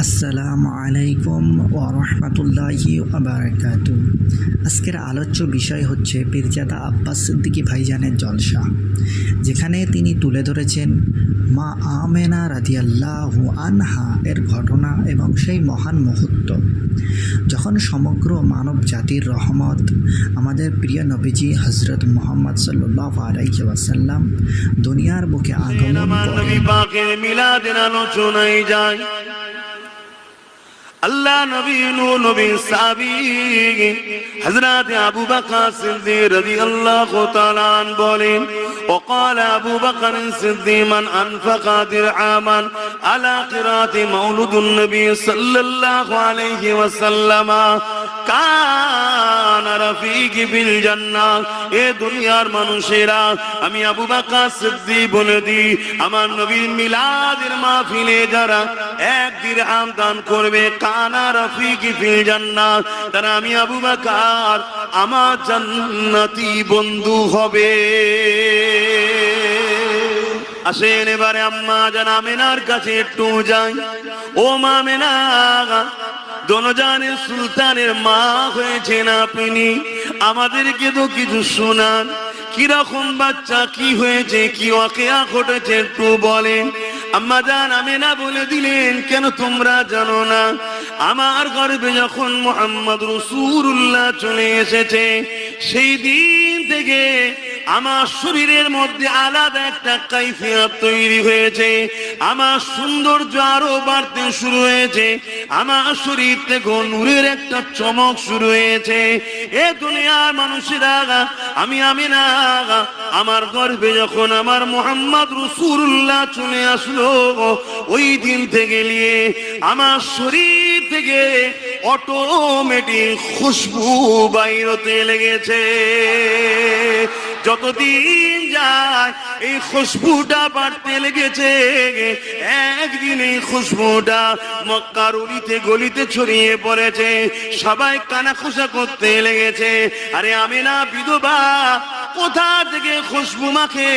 আসসালামু আলাইকুম ওয়া রাহমাতুল্লাহি ওয়া বারাকাতুহু। আজকের আলোচ্য বিষয় হচ্ছে পীরজাদা আব্বাস সিদ্দিকী ভাইজানের জলসা, যেখানে তিনি তুলে ধরেছেন মা আমেনা রাদিয়াল্লাহু আনহা এর ঘটনা এবং সেই মহান মুহূর্ত যখন সমগ্র মানব জাতির রহমত আমাদের প্রিয় নবীজি হযরত মুহাম্মদ সাল্লাল্লাহু আলাইহি ওয়াসাল্লাম দুনিয়ার বুকে আগমন করেন। আল্লাহ নবী নবী সাহাবী হযরত আবু বকর সিদ্দিক রাদিয়াল্লাহু তাআলা আন বলেন وقال ابو بكر الصديق من انفق درعاما على قراءة مولد النبي صلى الله عليه وسلم كان رفيقي في الجنة। এ দুনিয়ার মানুষেরা, আমি আবু বকর সিদ্দিক বলে দিই, আমার নবীর মিলাদের মাহফিলে যারা এক দিরহাম দান করবে, কানা রফিকি ফিল জান্নাত, তারা আমি আবু বকর আমার জান্নাতি বন্ধু হবে। আসেন এবারে আম্মা জান আমেনার কাছে একটু যাই। ও মা আমেনা, দোনোজানের সুলতানের মা হয়েছেন আপনি, আমাদেরকে তো কিছু শোনান। কিরকম বাচ্চা, কি হয়েছে, কি ওয়াকিয়া ঘটেছে একটু বলেন। আম্মা জান আমেনা বলে দিলেন, কেন তোমরা জানো না? আমার গর্ভে যখন মুহাম্মদ রাসূলুল্লাহ চলে এসেছে, সেই দিন থেকে আমার শরীরের মধ্যে আলাদা একটা কাইফিয়ত তৈরি হয়েছে, আমার সৌন্দর্য আরো বাড়তে শুরু হয়েছে, আমার শরীর থেকে নূরের একটা চমক শুরু হয়েছে। এ দুনিয়ার মানুষেরা, আমি আমিনা আমার গর্ভে যখন আমার মুহাম্মদ রাসূলুল্লাহ চলে আসলো, ওই দিন থেকে নিয়ে আমার শরীর থেকে অটোমেটিক খুশবু বাইর হতে লেগেছে। যতদিন যায় এই খুশবুটা বাড়তে লেগেছে। একদিন এই খুশবুটা মক্কার অলিতে গলিতে ছড়িয়ে পড়েছে, সবাই কানাঘুষা করতে লেগেছে, আরে আমিনা বিধবা কোথা থেকে খুশবু মাখে?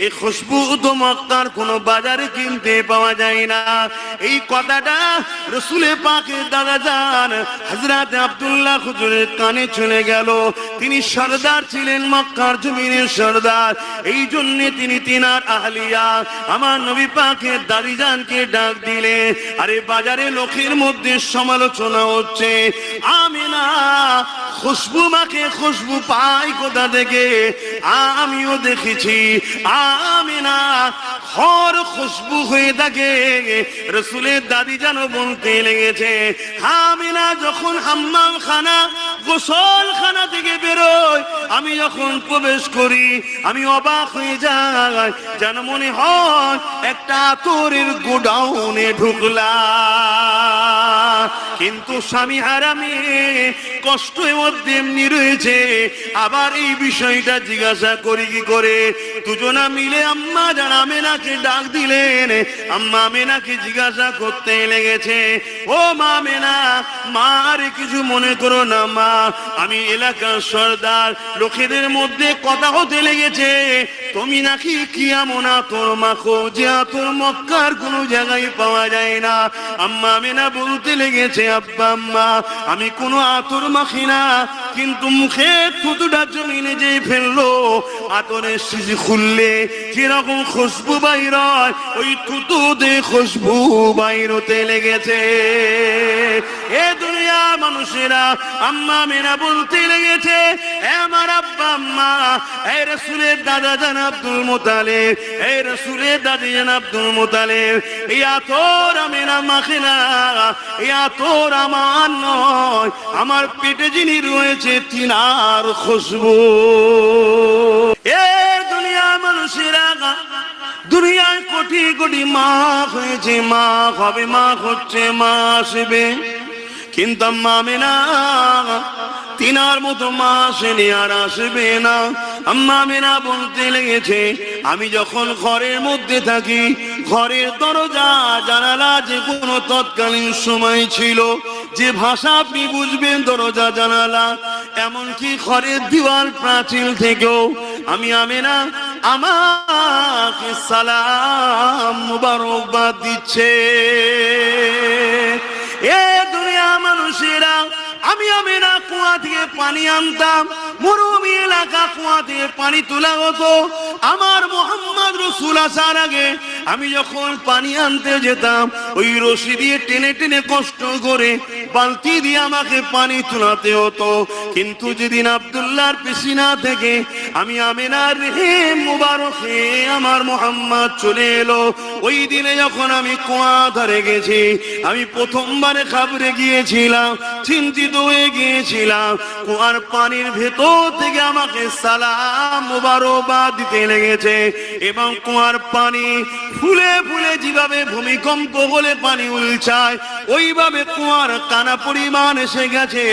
এই খুশবু তো মক্কার কোনো বাজারে কিনতে পাওয়া যায় না। এই কথাটা রাসূলে পাকের দাদা জান হযরত আব্দুল্লাহ হুজুরের কানে চলে গেল। তিনি সরদার ছিলেন, মক্কার জমিনের সরদার। এই জন্য তিনি তিনার আহলিয়া আমার নবী পাকের দাদি জানকে ডাক দিলেন। আরে বাজারে লোকের মধ্যে সমালোচনা হচ্ছে, আমিনা খুশবু মাখে, খুশবু পাই কোথা থেকে? আমিও দেখেছি আমিনা হর খুশবু হয়ে থাকে। রাসূলের দাদি যেন বলতে লেগেছে, আমিনা যখন হাম্মাম খানা গোসলখানা থেকে বেরোয়, আমি যখন প্রবেশ করি আমি অবাক হয়ে যাই, যেন মনে হয় একটা আতরের গোডাউনে ঢুকলাম। কিন্তু স্বামী হারামি কষ্টের মধ্যে এমনি রয়েছে। আবার এই বিষয়টা জিজ্ঞাসা করি কি করে? দুজনা মিলে আম্মা জান আমেনাকে ডাক দিলেন। আম্মা আমেনাকে জিজ্ঞাসা করতে লেগেছে, ও মা আমেনা, মা আর কিছু মনে করো না মা, আমি এলাকার সরদার, লোকেদের মধ্যে কথা হতে লেগেছে তুমি নাকি কি এমন আতর মাখো যে আতর মক্কার কোনো জায়গায় পাওয়া যায় না। আম্মা আমেনা বলতে লেগেছে, আব্বা আম্মা আমি কোনো আতর মাখি না, কিন্তু মুখে থুতুটা জমিনে যে ফেললো, আতরের শিশি খুললে যেরকম খুশবু বাইর হয়, ওই থুতুতে খুশবু বাইর হতে লেগেছে। এ দুনিয়া মানুষেরা, আম্মা আমেনা বলতে লেগেছে, আমার আব্বা আম্মা, এই রাসূলের দাদা জান আব্দুল মুতালিব, এই রাসূলের দাদি জান আব্দুল মুতালিব, এই আতর আমেনা মাখে না, এই আতর আমার নয়, আমার পেটে যিনি রয়েছে তিনার খুশবু। এ দুনিয়া মানুষেরা, দুনিয়ায় কোটি কোটি মা হয়েছে, মা হবে, মা হচ্ছে, মা আসবে, কিন্তু আম্মা আমেনা তিনার মতো মা আসেনি, আর আসবে না। আম্মা আমেনা বলতে লেগেছে, আমি যখন ঘরের মধ্যে থাকি, ঘরের দরজা জানালা যে কোনো তৎকালীন সময় ছিল, যে ভাষা আপনি বুঝবেন দরজা জানালা, এমনকি ঘরের দিওয়াল প্রাচীর থেকেও আমি আমেনা আমাকে সালাম মুবারকবাদ দিচ্ছে। আমি আমেনা কুয়া থেকে পানি আনতাম, মরুভূমি এলাকা কুয়া থেকে পানি তোলা হতো। আমার মোহাম্মদ রসুল আসার আগে আমি যখন পানি আনতে যেতাম, ওই রশি দিয়ে টেনে টেনে কষ্ট করে বালতি দিয়ে আমাকে পানি তোলাতে হতো। কিন্তু যেদিন আব্দুল্লাহর পিসিনা থেকে আমি আমেনার রেহেম মুবারকে আমার মোহাম্মদ চলে এলো, ওই দিনে যখন আমি কুয়া ধরে গেছি, আমি প্রথমবারে খাবরে গিয়েছিলাম, চিন্তিত হয়ে গিয়েছিলাম। কুয়ার পানির ভেতর থেকে আমাকে সালাম মুবারকবাদ দিতে লেগেছে, এবং কুয়ার পানি ফুলে ফুলে যেভাবে ভূমিকম্প হলে পানি উলছায়, ওইভাবে কুয়ার কানা পরিমাণ এসে গেছে।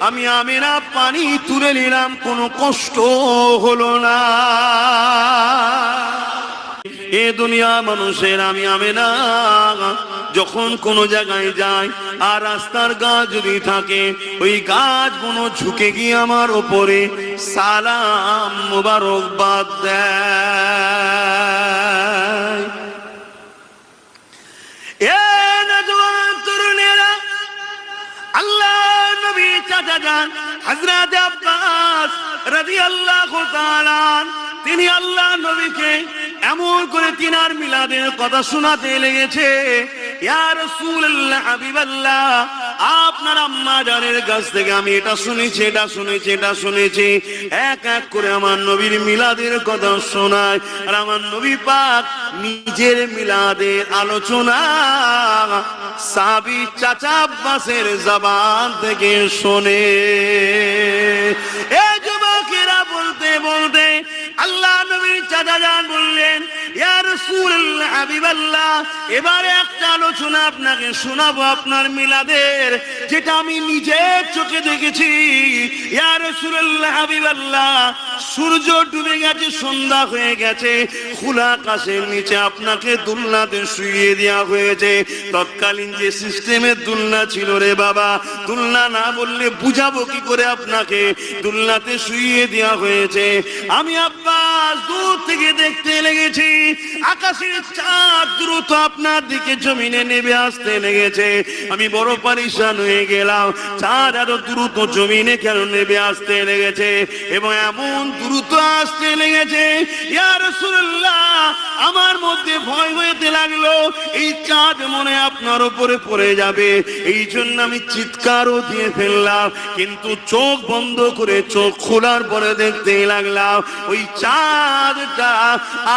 আমি আমেনা পানি তুলে নিলাম, কোনো কষ্ট হলো না। এ দুনিয়া মানুষের আমি আমেনা যখন কোন জায়গায় যাই আর রাস্তার গাছ যদি থাকে, ওই গাছগুলো ঝুঁকে গিয়ে আমার ওপরে সালাম মুবারকবাদ দেয়। এ নওজওয়ান তরুণেরা, আল্লাহ নবী চাচা যান হযরত আব্বাস রাদিয়াল্লাহু তাআলা তিনি আল্লাহ নবীকে এমন করে তিনার মিলাদের কথা শোনাতে লেগেছে, ইয়া রাসূলুল্লাহ হাবিবাল্লাহ, আপনার আম্মা জানের কাছ থেকে আমি এটা শুনেছি, এটা শুনেছি, এটা শুনেছি। এক এক করে আমার নবীর মিলাদের কথা শোনায়, আর আমার নবী পাক নিজের মিলাদের আলোচনা সাহাবী চাচা আব্বাসের জবান থেকে শোনে। এই যুবকেরা বলতে বলতে আল্লাহ নবীর চাচা জান বললেন, ইয়া রাসূলুল্লাহ হাবিবাল্লাহ, এবারে একটা আলোচনা আপনাকে শোনাবো আপনার মিলাদের, যেটা আমি নিজের চোখে দেখেছি। ইয়া রাসূলুল্লাহ হাবিবাল্লাহ, সূর্য ডুবে গেছে, সন্ধ্যা হয়ে গেছে, খোলা আকাশের নিচে আপনাকে দুলনাতে শুইয়ে দেওয়া হয়েছে। তৎকালীন যে সিস্টেমের দুলনা ছিল রে বাবা, দুলনা না বললে বুঝাবো কি করে আপনাকে, দুলনাতে শুইয়ে দেওয়া হয়েছে। আমি আব্বাস দূর থেকে দেখতে লেগেছি, আকাশের চাঁদ দ্রুত আপনার দিকে জমিনে নেমে আসতে লেগেছে। আমি বড় পরেশান হয়ে গেলাম, চাঁদ এত দ্রুত জমিনে কেন নেমে আসতে লেগেছে, এবং এমন দ্রুত আসতে লেগেছে। ইয়া রাসূলুল্লাহ, আমার মধ্যে ভয় হইতে লাগলো, এই চাঁদ মনে আপনার উপরে পড়ে যাবে। এই জন্য আমি চিৎকারও দিয়ে ফেললাম, কিন্তু চোখ বন্ধ করে চোখ খোলার পরে দেখতে লাগলাম ওই চাঁদটা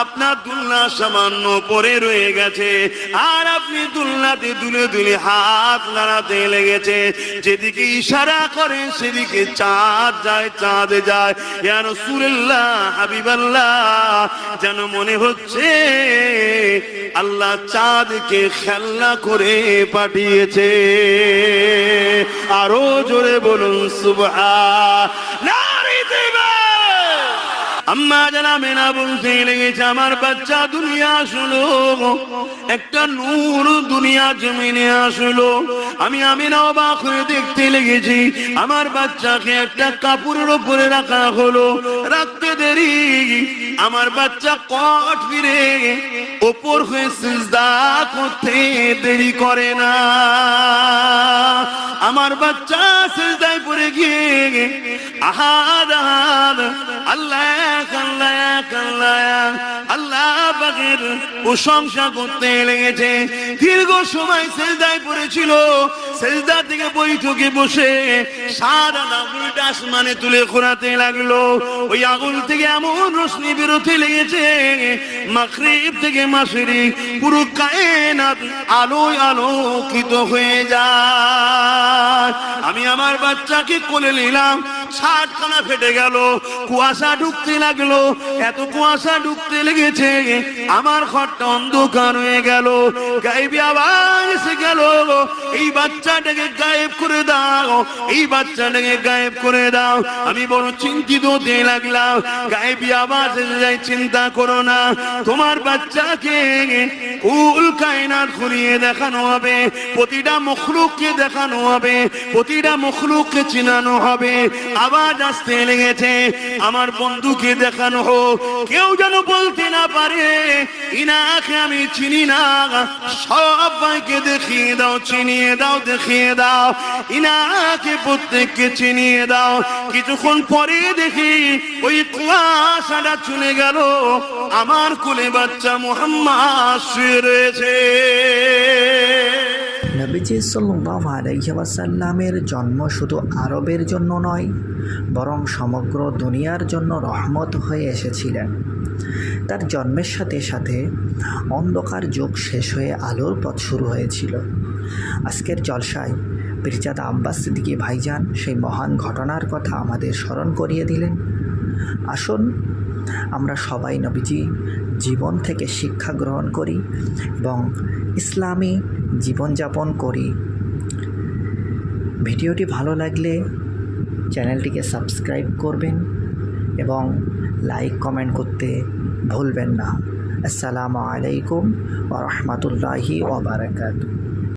আপনার দুলনা সামান্য পরে রয়ে গেছে, আর আপনি দুলনাতে দুলে দুলে হাত নাড়াতে লেগেছে। যেদিকে ইশারা করে সেদিকে চাঁদ যায়, চাঁদ যায়। ইয়া রাসূলুল্লাহ হাবিবাল্লাহ, যেন মনে হচ্ছে আল্লাহ চাঁদকে খেলনা করে পাঠিয়েছে। আরো জোরে বলুন সুবহানাল্লাহ। আম্মা জানাবে না বলতে লেগেছে, আমার বাচ্চা দুনিয়া আসলো, একটা নূর দুনিয়া জমিনে আসলো। আমি না অবাক হয়ে দেখতে লেগেছি, আমার বাচ্চাকে একটা কাপড়ের উপরে রাখা হলো। রাখতে দেরি, আমার বাচ্চা কট ফিরে ওপর হয়ে সিজদা করতে দেরি করে না। আমার বাচ্চা সিজদায় পড়ে গিয়ে আহাদ আহাদ আল্লাহ আল্লাহ আল্লাহ আল্লাহ পাকের প্রশংসা করতে লেগেছে। দীর্ঘ সময় সিজদায় পড়েছিল, সিজদা থেকে বৈঠকে বসে সারা আঙুলটা আসমানে তুলে ঘোরাতে লাগলো। ওই আঙুল থেকে এমন রশ্মি বেরোতে লেগেছে, মাগরিব থেকে মাশরিক পুরো কায়নাত আলোয় আলোকিত হয়ে যায়। আমি আমার বাচ্চাকে কোলে নিলাম, ছাদখানা ফেটে গেল, কুয়াশা ঢুকতে লাগলো। এত কুয়াশা ঢুকতে লেগেছে, আমার ঘরটা অন্ধকার হয়ে গেল। গায়েবী আওয়াজ এসে গেল, এই বাচ্চাটাকে গায়েব করে দাও, এই বাচ্চাটাকে গায়েব করে দাও। আমি বড় চিন্তিত হতে লাগলাম। গায়েবী আওয়াজ এসে যায়, চিন্তা করো না, তোমার বাচ্চাকে কুল কায়নাত ঘুরিয়ে দেখানো হবে, প্রতিটা মখলুককে দেখানো হবে, প্রতি প্রতিটা মখলুককে চিনানো হবে। আওয়াজ আসতে লেগেছে, আমার বন্ধুকে দেখানো হোক, কেউ যেন বলতে না পারে ইনাকে আমি চিনি না। সবাইকে দেখিয়ে দাও, চিনিয়ে দাও, দেখিয়ে দাও, ইনাকে প্রত্যেককে চিনিয়ে দাও। কিছুক্ষণ পরে দেখি ওই কুয়াশাটা চলে গেল, আমার কোলে বাচ্চা মুহাম্মদ শুয়ে রয়েছে। নবীজি সাল্লাল্লাহু আলাইহি ওয়াসাল্লামের জন্ম শুধু আরবের জন্য নয়, বরং সমগ্র দুনিয়ার জন্য রহমত হয়ে এসেছিলেন। তার জন্মের সাথে সাথে অন্ধকার যুগ শেষ হয়ে আলোর পথ শুরু হয়েছিল। আজকের জলসায় পীরজাদা আব্বাস সিদ্দিকী ভাইজান সেই মহান ঘটনার কথা আমাদের স্মরণ করিয়ে দিলেন। আসুন আমরা সবাই নবীজি জীবন থেকে শিক্ষা গ্রহণ করি এবং ইসলামী জীবনযাপন করি। ভিডিওটি ভালো লাগলে চ্যানেলটিকে সাবস্ক্রাইব করবেন এবং লাইক কমেন্ট করতে ভুলবেন না। আসসালামু আলাইকুম ওয়া রাহমাতুল্লাহি ওয়া বারাকাতুহু।